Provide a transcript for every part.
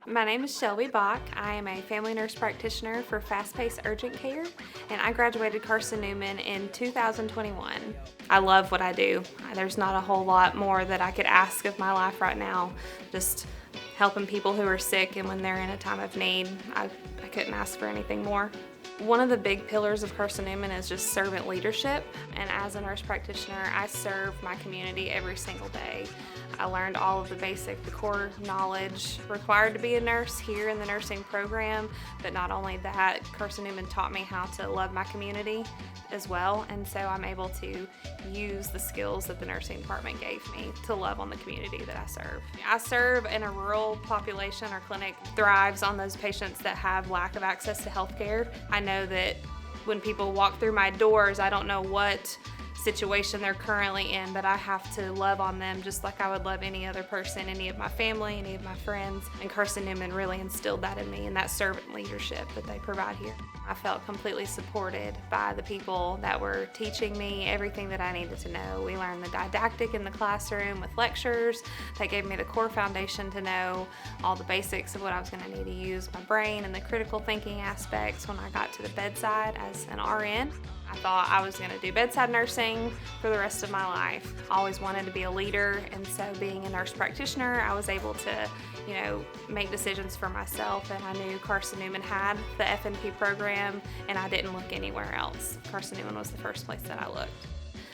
My name is Shelby Bach. I am a family nurse practitioner for fast-paced urgent care, and I graduated Carson-Newman in 2021. I love what I do. There's not a whole lot more that I could ask of my life right now. Just helping people who are sick, and when they're in a time of need, I couldn't ask for anything more. One of the big pillars of Carson-Newman is just servant leadership, and as a nurse practitioner, I serve my community every single day. I learned all of the core knowledge required to be a nurse here in the nursing program, but not only that, Carson-Newman taught me how to love my community as well, and so I'm able to use the skills that the nursing department gave me to love on the community that I serve. I serve in a rural population. Our clinic thrives on those patients that have lack of access to health care. I know that when people walk through my doors, I don't know what situation they're currently in, but I have to love on them just like I would love any other person, any of my family, any of my friends. And Carson-Newman really instilled that in me, and that servant leadership that they provide here. I felt completely supported by the people that were teaching me everything that I needed to know. We learned the didactic in the classroom with lectures. They gave me the core foundation to know all the basics of what I was going to need to use my brain and the critical thinking aspects when I got to the bedside as an RN. I thought I was going to do bedside nursing for the rest of my life. I always wanted to be a leader, and so being a nurse practitioner, I was able to, make decisions for myself, and I knew Carson-Newman had the FNP program, and I didn't look anywhere else. Carson-Newman was the first place that I looked.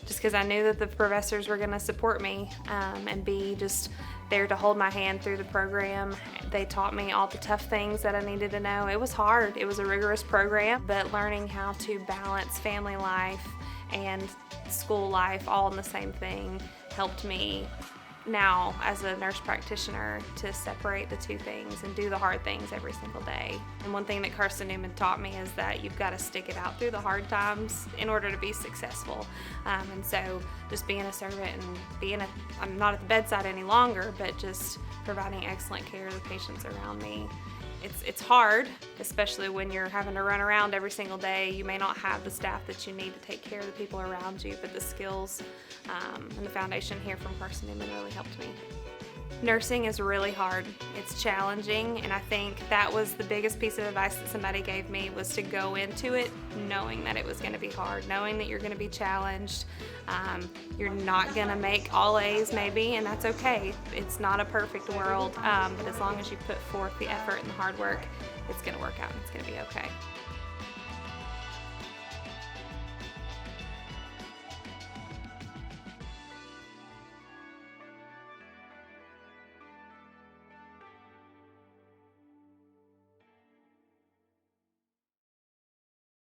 Just because I knew that the professors were going to support me and be just there to hold my hand through the program. They taught me all the tough things that I needed to know. It was hard. It was a rigorous program, but learning how to balance family life and school life all in the same thing helped me now as a nurse practitioner to separate the two things and do the hard things every single day. And one thing that Carson-Newman taught me is that you've got to stick it out through the hard times in order to be successful. And so just being a servant and I'm not at the bedside any longer, but just providing excellent care to the patients around me. It's hard, especially when you're having to run around every single day. You may not have the staff that you need to take care of the people around you, but the skills and the foundation here from Carson-Newman really helped me. Nursing is really hard. It's challenging, and I think that was the biggest piece of advice that somebody gave me, was to go into it knowing that it was going to be hard, knowing that you're going to be challenged. You're not going to make all A's maybe, and that's okay. It's not a perfect world, but as long as you put forth the effort and the hard work, it's going to work out and it's going to be okay.